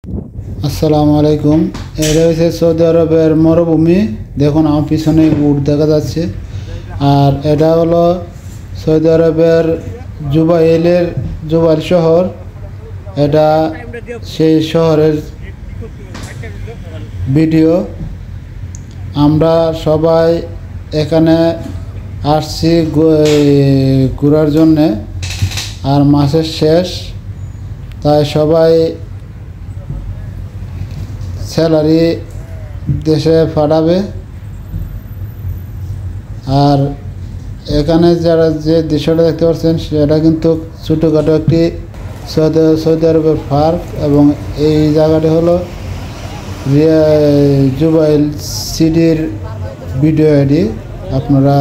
আসসালামু আলাইকুম। এটা হচ্ছে সৌদি আরবের মরুভূমি। দেখুন আমার পিছনে উট দেখা যাচ্ছে। আর এটা হলো সৌদি আরবের জুবাইল শহর। এটা সেই শহরের ভিডিও। আমরা সবাই এখানে আসছি ঘোরার জন্যে। আর মাসের শেষ, তাই সবাই স্যালারি দেশে পাঠাবে। আর এখানে যে দৃশ্যটা দেখতে পাচ্ছেন সেটা কিন্তু ছোটোখাটো একটি সৌদি আরবের পার্ক, এবং এই জায়গাটি হলো জুবাইল সিটির ভিডিও। এটি আপনারা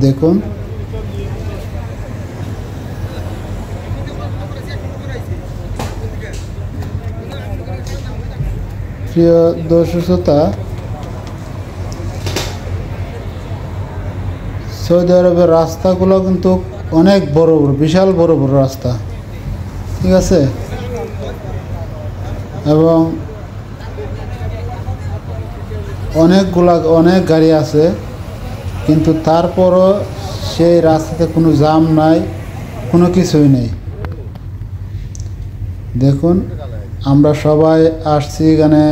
দেখুন। প্রিয় দর্শক শ্রোতা, সৌদি আরবের রাস্তাগুলো কিন্তু অনেক বড় বড়, বিশাল বড় বড় রাস্তা, ঠিক আছে? এবং অনেক গাড়ি আছে, কিন্তু তারপরও সেই রাস্তাতে কোনো জ্যাম নাই, কোনো কিছুই নেই। দেখুন, আমরা সবাই আসছি এখানে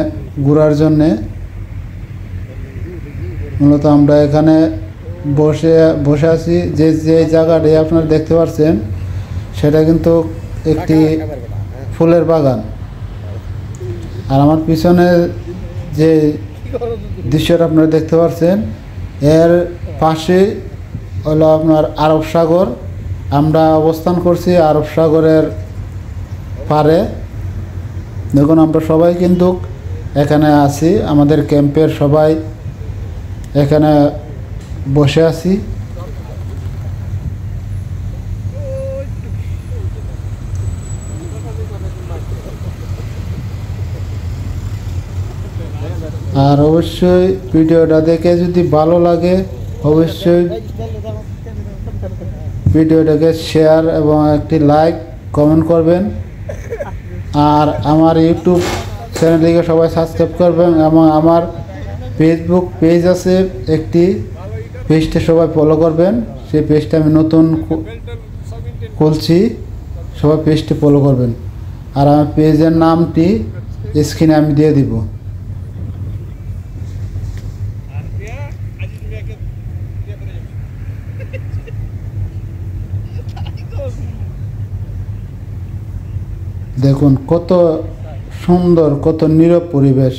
ঘোরার জন্যে। মূলত আমরা এখানে বসে আছি। যে জায়গাটি আপনারা দেখতে পাচ্ছেন সেটা কিন্তু একটি ফুলের বাগান। আর আমার পিছনে যে দৃশ্যটা আপনারা দেখতে পাচ্ছেন এর পাশে হলো আপনার আরব সাগর। আমরা অবস্থান করছি আরব সাগরের পারে। দেখুন, আমরা সবাই কিন্তু এখানে আছি, আমাদের ক্যাম্পের সবাই এখানে বসে আছি। আর অবশ্যই ভিডিওটা দেখে যদি ভালো লাগে অবশ্যই ভিডিওটাকে শেয়ার এবং একটি লাইক কমেন্ট করবেন। আর আমার ইউটিউব চ্যানেলটিকে সবাই সাবস্ক্রাইব করবেন, এবং আমার ফেসবুক পেজ আছে একটি, পেজটা সবাই ফলো করবেন। সেই পেজটা আমি নতুন খুলছি, সবাই পেজটি ফলো করবেন। আর আমার পেজের নামটি স্ক্রিনে আমি দিয়ে দিব। দেখুন কত সুন্দর, কত নীরব পরিবেশ।